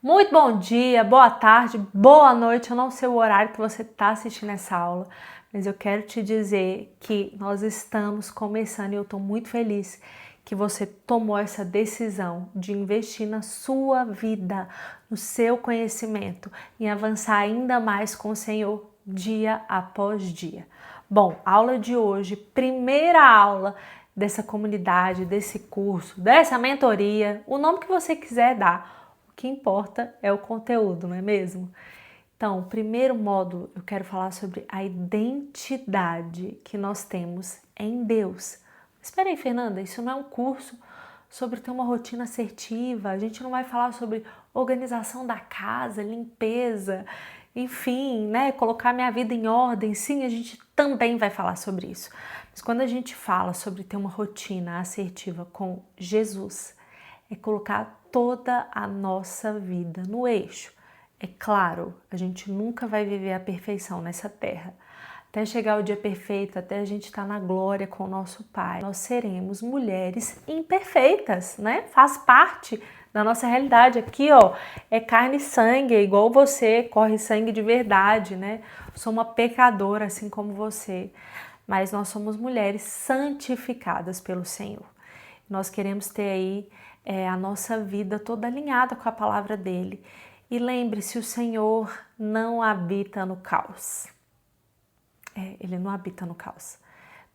Muito bom dia, boa tarde, boa noite. Eu não sei o horário que você está assistindo essa aula, mas eu quero te dizer que nós estamos começando e eu estou muito feliz que você tomou essa decisão de investir na sua vida, no seu conhecimento, em avançar ainda mais com o Senhor dia após dia. Bom, aula de hoje, primeira aula dessa comunidade, desse curso, dessa mentoria, o nome que você quiser dar. O que importa é o conteúdo, não é mesmo? Então, o primeiro módulo eu quero falar sobre a identidade que nós temos em Deus. Espera aí, Fernanda, isso não é um curso sobre ter uma rotina assertiva, a gente não vai falar sobre organização da casa, limpeza, enfim, né, colocar minha vida em ordem. Sim, a gente também vai falar sobre isso. Mas quando a gente fala sobre ter uma rotina assertiva com Jesus, é colocar toda a nossa vida no eixo. É claro, a gente nunca vai viver a perfeição nessa terra. Até chegar o dia perfeito, até a gente estar na glória com o nosso Pai, nós seremos mulheres imperfeitas, né? Faz parte da nossa realidade. Aqui, ó, é carne e sangue, é igual você, corre sangue de verdade, né? Sou uma pecadora assim como você, mas nós somos mulheres santificadas pelo Senhor. Nós queremos ter aí a nossa vida toda alinhada com a palavra dele. E lembre-se, o Senhor não habita no caos. Ele não habita no caos.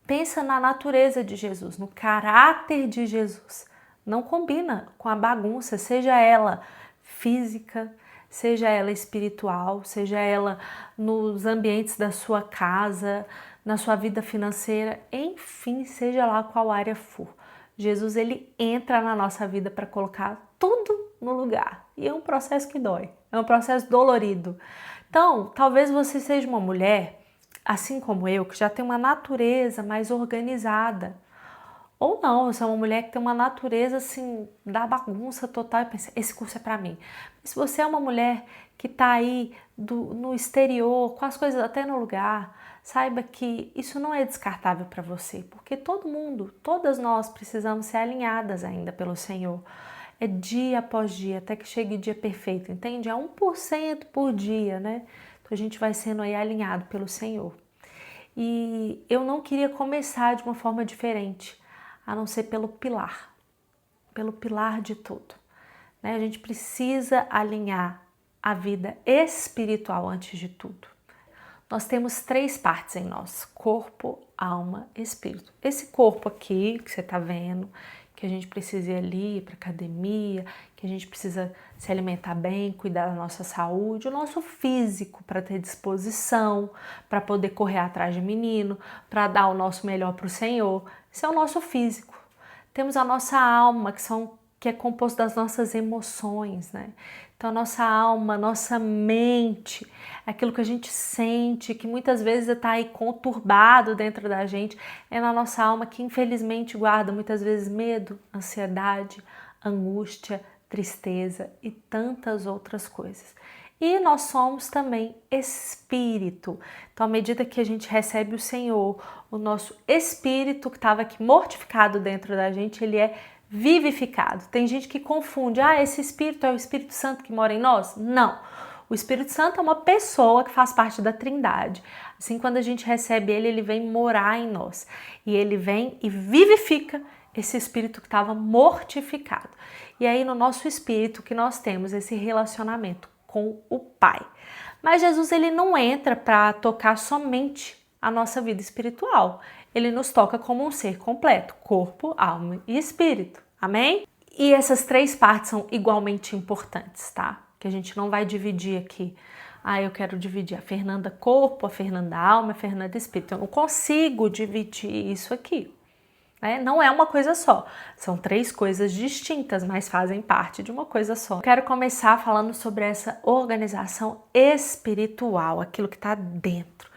Pensa na natureza de Jesus, no caráter de Jesus. Não combina com a bagunça, seja ela física, seja ela espiritual, seja ela nos ambientes da sua casa, na sua vida financeira, enfim, seja lá qual área for. Jesus, ele entra na nossa vida para colocar tudo no lugar. E é um processo que dói, é um processo dolorido. Então, talvez você seja uma mulher, assim como eu, que já tem uma natureza mais organizada. Ou não, você é uma mulher que tem uma natureza assim, da bagunça total e pensa, esse curso é para mim. Mas se você é uma mulher que está aí no exterior, com as coisas até no lugar, saiba que isso não é descartável para você, porque todo mundo, todas nós precisamos ser alinhadas ainda pelo Senhor. É dia após dia, até que chegue o dia perfeito, entende? É 1% por dia, né? Então a gente vai sendo aí alinhado pelo Senhor. E eu não queria começar de uma forma diferente, a não ser pelo pilar de tudo. Né? A gente precisa alinhar a vida espiritual antes de tudo. Nós temos 3 partes em nós: corpo, alma e espírito. Esse corpo aqui que você está vendo, que a gente precisa ir ali para academia, que a gente precisa se alimentar bem, cuidar da nossa saúde, o nosso físico para ter disposição, para poder correr atrás de menino, para dar o nosso melhor para o Senhor. Esse é o nosso físico. Temos a nossa alma, que é composto das nossas emoções, né? Então, a nossa alma, nossa mente, aquilo que a gente sente, que muitas vezes está aí conturbado dentro da gente, é na nossa alma que infelizmente guarda muitas vezes medo, ansiedade, angústia, tristeza e tantas outras coisas. E nós somos também espírito. Então, à medida que a gente recebe o Senhor, o nosso espírito que estava aqui mortificado dentro da gente, ele é vivificado. Tem gente que confunde, esse Espírito é o Espírito Santo que mora em nós? Não. O Espírito Santo é uma pessoa que faz parte da Trindade. Assim, quando a gente recebe ele, ele vem morar em nós. E ele vem e vivifica esse espírito que estava mortificado. E aí, no nosso espírito, que nós temos esse relacionamento com o Pai. Mas Jesus, ele não entra para tocar somente a nossa vida espiritual. Ele nos toca como um ser completo, corpo, alma e espírito. Amém? E essas 3 partes são igualmente importantes, tá? Que a gente não vai dividir aqui. Eu quero dividir a Fernanda corpo, a Fernanda alma, a Fernanda espírito. Eu não consigo dividir isso aqui. Né? Não é uma coisa só. São 3 coisas distintas, mas fazem parte de uma coisa só. Eu quero começar falando sobre essa organização espiritual, aquilo que está dentro.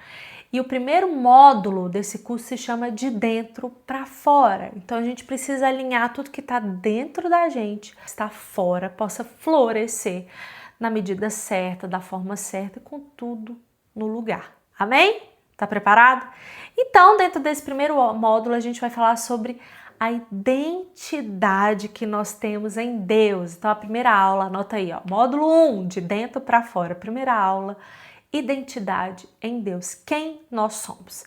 E o primeiro módulo desse curso se chama de dentro para fora. Então a gente precisa alinhar tudo que está dentro da gente, que está fora, possa florescer na medida certa, da forma certa, com tudo no lugar. Amém? Tá preparado? Então, dentro desse primeiro módulo, a gente vai falar sobre a identidade que nós temos em Deus. Então a primeira aula, anota aí, ó, módulo 1, de dentro para fora, primeira aula, identidade em Deus, quem nós somos.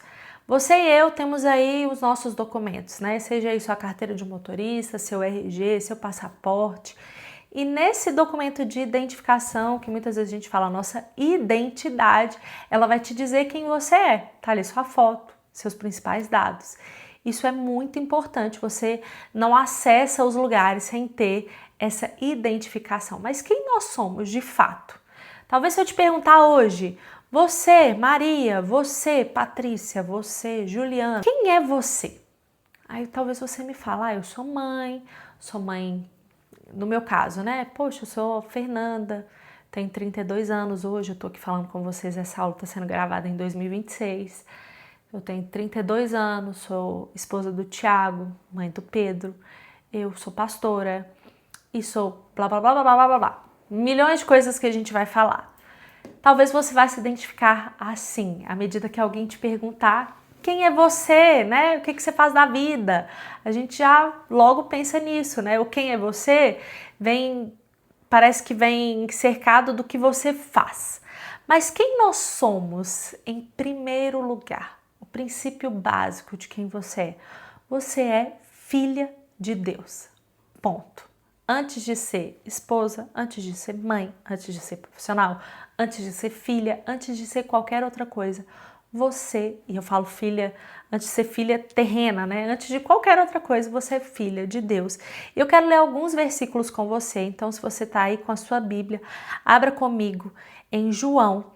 Você e eu temos aí os nossos documentos, né? Seja aí sua carteira de motorista, seu RG, seu passaporte. E nesse documento de identificação, que muitas vezes a gente fala nossa identidade, ela vai te dizer quem você é. Tá ali sua foto, seus principais dados. Isso é muito importante, você não acessa os lugares sem ter essa identificação. Mas quem nós somos de fato? Talvez se eu te perguntar hoje, você, Maria, você, Patrícia, você, Juliana, quem é você? Aí talvez você me fale, eu sou mãe, no meu caso, né? Poxa, eu sou Fernanda, tenho 32 anos hoje, eu tô aqui falando com vocês, essa aula tá sendo gravada em 2026. Eu tenho 32 anos, sou esposa do Tiago, mãe do Pedro, eu sou pastora e sou blá blá blá blá blá blá blá. Milhões de coisas que a gente vai falar. Talvez você vá se identificar assim, à medida que alguém te perguntar quem é você, né? O que você faz da vida? A gente já logo pensa nisso, né? O quem é você parece que vem cercado do que você faz. Mas quem nós somos em primeiro lugar? O princípio básico de quem você é. Você é filha de Deus. Ponto. Antes de ser esposa, antes de ser mãe, antes de ser profissional, antes de ser filha, antes de ser qualquer outra coisa, você, e eu falo filha, antes de ser filha terrena, né? Antes de qualquer outra coisa, você é filha de Deus. Eu quero ler alguns versículos com você, então se você está aí com a sua Bíblia, abra comigo em João,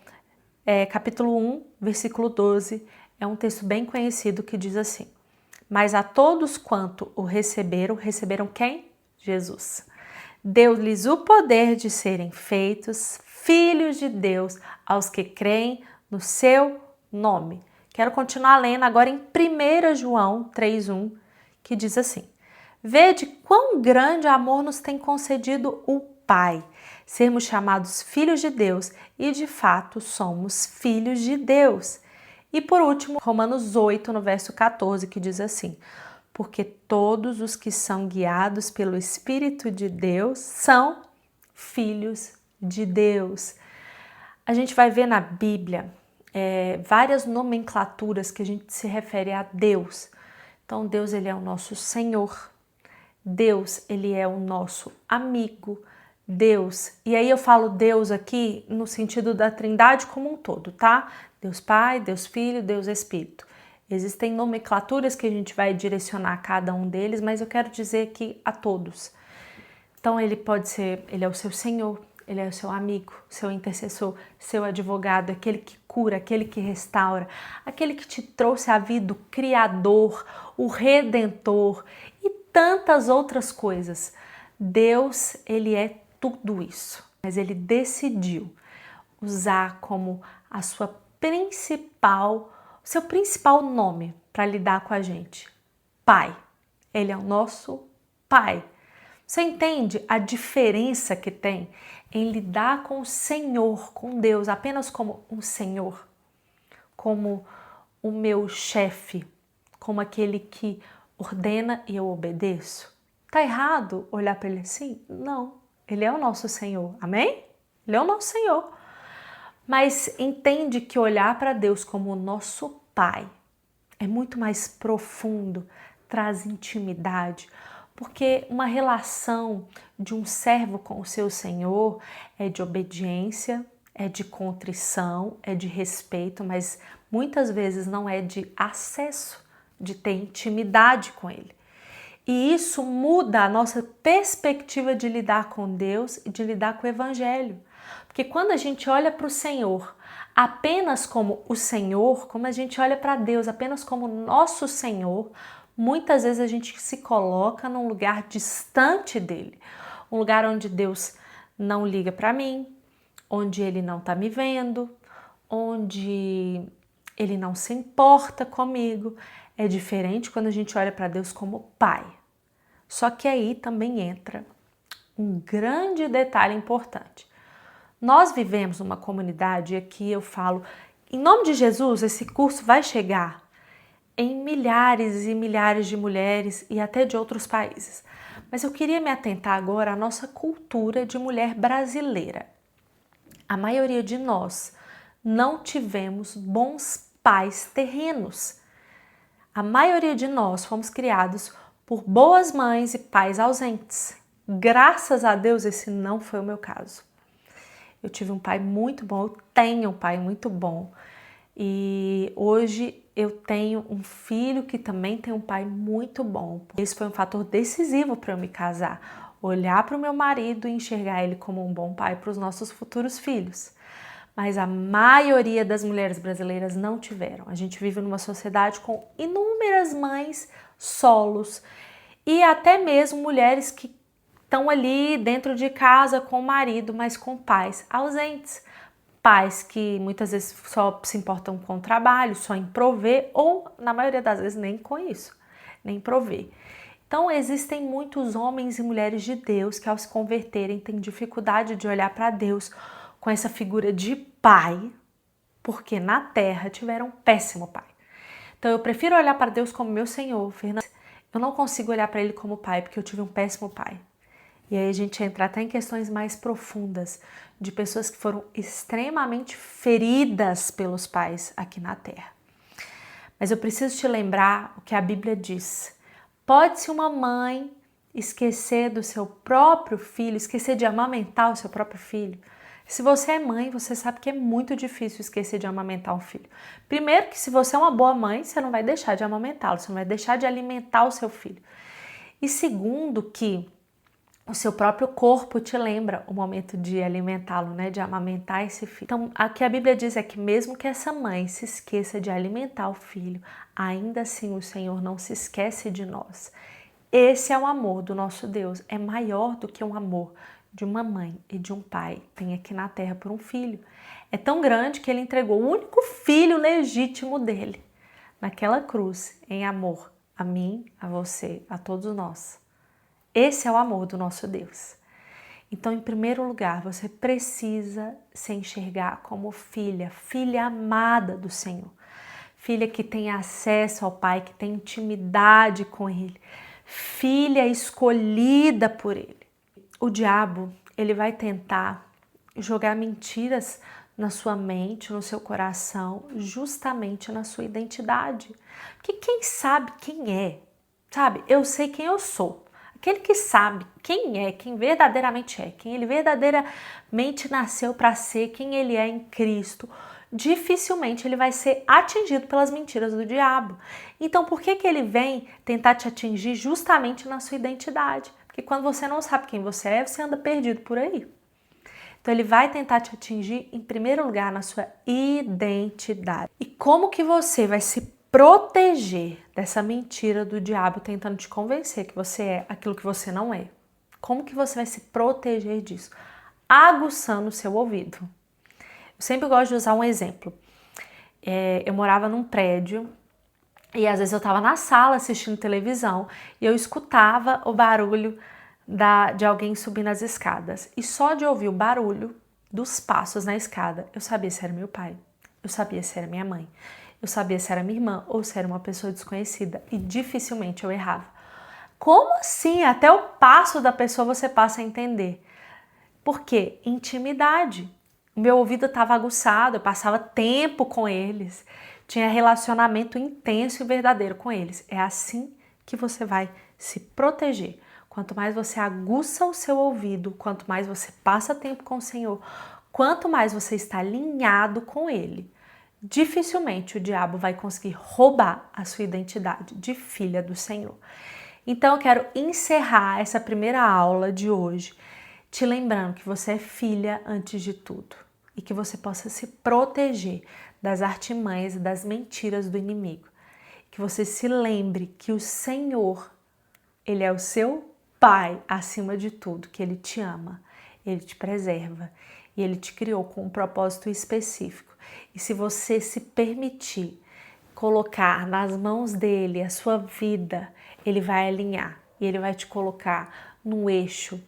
capítulo 1, versículo 12, é um texto bem conhecido que diz assim: mas a todos quanto o receberam, receberam quem? Jesus. Deu-lhes o poder de serem feitos filhos de Deus aos que creem no seu nome. Quero continuar lendo agora em 1 João 3,1, que diz assim: vede quão grande amor nos tem concedido o Pai, sermos chamados filhos de Deus, e de fato somos filhos de Deus. E por último, Romanos 8, no verso 14, que diz assim: porque todos os que são guiados pelo Espírito de Deus são filhos de Deus. A gente vai ver na Bíblia várias nomenclaturas que a gente se refere a Deus. Então Deus, ele é o nosso Senhor. Deus, ele é o nosso amigo. Deus, e aí eu falo Deus aqui no sentido da Trindade como um todo, tá? Deus Pai, Deus Filho, Deus Espírito. Existem nomenclaturas que a gente vai direcionar a cada um deles, mas eu quero dizer aqui a todos. Então ele é o seu Senhor, ele é o seu amigo, seu intercessor, seu advogado, aquele que cura, aquele que restaura, aquele que te trouxe à vida, o Criador, o Redentor e tantas outras coisas. Deus, ele é tudo isso, mas ele decidiu usar como a seu principal nome para lidar com a gente. Pai. Ele é o nosso Pai. Você entende a diferença que tem em lidar com o Senhor, com Deus, apenas como um Senhor, como o meu chefe, como aquele que ordena e eu obedeço? Tá errado olhar para ele assim? Não. Ele é o nosso Senhor. Amém? Ele é o nosso Senhor. Mas entende que olhar para Deus como o nosso Pai é muito mais profundo, traz intimidade, porque uma relação de um servo com o seu Senhor é de obediência, é de contrição, é de respeito, mas muitas vezes não é de acesso, de ter intimidade com Ele. E isso muda a nossa perspectiva de lidar com Deus e de lidar com o Evangelho. Porque quando a gente olha para o Senhor apenas como o Senhor, como a gente olha para Deus apenas como nosso Senhor, muitas vezes a gente se coloca num lugar distante dele. Um lugar onde Deus não liga para mim, onde Ele não está me vendo, onde Ele não se importa comigo. É diferente quando a gente olha para Deus como Pai. Só que aí também entra um grande detalhe importante. Nós vivemos uma comunidade, e aqui eu falo, em nome de Jesus, esse curso vai chegar em milhares e milhares de mulheres e até de outros países. Mas eu queria me atentar agora à nossa cultura de mulher brasileira. A maioria de nós não tivemos bons pais terrenos. A maioria de nós fomos criados por boas mães e pais ausentes. Graças a Deus, esse não foi o meu caso. Eu tive um pai muito bom, eu tenho um pai muito bom. E hoje eu tenho um filho que também tem um pai muito bom. Esse foi um fator decisivo para eu me casar. Olhar para o meu marido e enxergar ele como um bom pai para os nossos futuros filhos. Mas a maioria das mulheres brasileiras não tiveram. A gente vive numa sociedade com inúmeras mães solos e até mesmo mulheres que estão ali dentro de casa com o marido, mas com pais ausentes. Pais que muitas vezes só se importam com o trabalho, só em prover, ou na maioria das vezes nem com isso, nem prover. Então existem muitos homens e mulheres de Deus que ao se converterem têm dificuldade de olhar para Deus com essa figura de pai, porque na terra tiveram um péssimo pai. Então eu prefiro olhar para Deus como meu Senhor, Fernanda. Eu não consigo olhar para Ele como pai, porque eu tive um péssimo pai. E aí a gente entra até em questões mais profundas, de pessoas que foram extremamente feridas pelos pais aqui na terra. Mas eu preciso te lembrar o que a Bíblia diz. Pode-se uma mãe esquecer do seu próprio filho, esquecer de amamentar o seu próprio filho? Se você é mãe, você sabe que é muito difícil esquecer de amamentar um filho. Primeiro que se você é uma boa mãe, você não vai deixar de amamentá-lo, você não vai deixar de alimentar o seu filho. E segundo que o seu próprio corpo te lembra o momento de alimentá-lo, né? De amamentar esse filho. Então, o que a Bíblia diz é que mesmo que essa mãe se esqueça de alimentar o filho, ainda assim o Senhor não se esquece de nós. Esse é o amor do nosso Deus. É maior do que o amor de uma mãe e de um pai tem aqui na terra por um filho. É tão grande que ele entregou o único filho legítimo dele naquela cruz, em amor a mim, a você, a todos nós. Esse é o amor do nosso Deus. Então, em primeiro lugar, você precisa se enxergar como filha, filha amada do Senhor. Filha que tem acesso ao Pai, que tem intimidade com Ele. Filha escolhida por Ele. O diabo, ele vai tentar jogar mentiras na sua mente, no seu coração, justamente na sua identidade. Porque quem sabe quem é, sabe? Eu sei quem eu sou. Aquele que sabe quem é, quem verdadeiramente é, quem ele verdadeiramente nasceu para ser, quem ele é em Cristo, dificilmente ele vai ser atingido pelas mentiras do diabo. Então, por que ele vem tentar te atingir justamente na sua identidade? Porque quando você não sabe quem você é, você anda perdido por aí. Então, ele vai tentar te atingir, em primeiro lugar, na sua identidade. E como que você vai se proteger dessa mentira do diabo tentando te convencer que você é aquilo que você não é? Como que você vai se proteger disso? Aguçando o seu ouvido. Eu sempre gosto de usar um exemplo. Eu morava num prédio e às vezes eu estava na sala assistindo televisão e eu escutava o barulho de alguém subindo as escadas. E só de ouvir o barulho dos passos na escada, eu sabia se era meu pai, eu sabia se era minha mãe, eu sabia se era minha irmã ou se era uma pessoa desconhecida e dificilmente eu errava. Como assim? Até o passo da pessoa você passa a entender. Por quê? Intimidade. O meu ouvido estava aguçado, eu passava tempo com eles, tinha relacionamento intenso e verdadeiro com eles. É assim que você vai se proteger. Quanto mais você aguça o seu ouvido, quanto mais você passa tempo com o Senhor, quanto mais você está alinhado com Ele, dificilmente o diabo vai conseguir roubar a sua identidade de filha do Senhor. Então eu quero encerrar essa primeira aula de hoje te lembrando que você é filha antes de tudo e que você possa se proteger das artimanhas e das mentiras do inimigo. Que você se lembre que o Senhor, Ele é o seu Pai acima de tudo, que Ele te ama, Ele te preserva e Ele te criou com um propósito específico. E se você se permitir colocar nas mãos dEle a sua vida, Ele vai alinhar e Ele vai te colocar no eixo.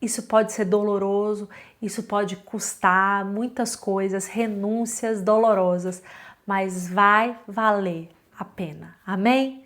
Isso pode ser doloroso, isso pode custar muitas coisas, renúncias dolorosas, mas vai valer a pena. Amém?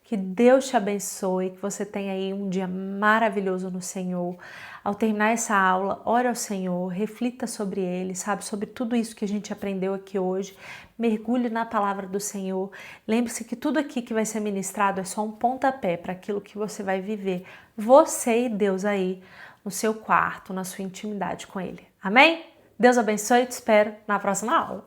Que Deus te abençoe, que você tenha aí um dia maravilhoso no Senhor. Ao terminar essa aula, ore ao Senhor, reflita sobre Ele, sabe? Sobre tudo isso que a gente aprendeu aqui hoje. Mergulhe na palavra do Senhor. Lembre-se que tudo aqui que vai ser ministrado é só um pontapé para aquilo que você vai viver. Você e Deus aí no seu quarto, na sua intimidade com Ele. Amém? Deus abençoe e te espero na próxima aula.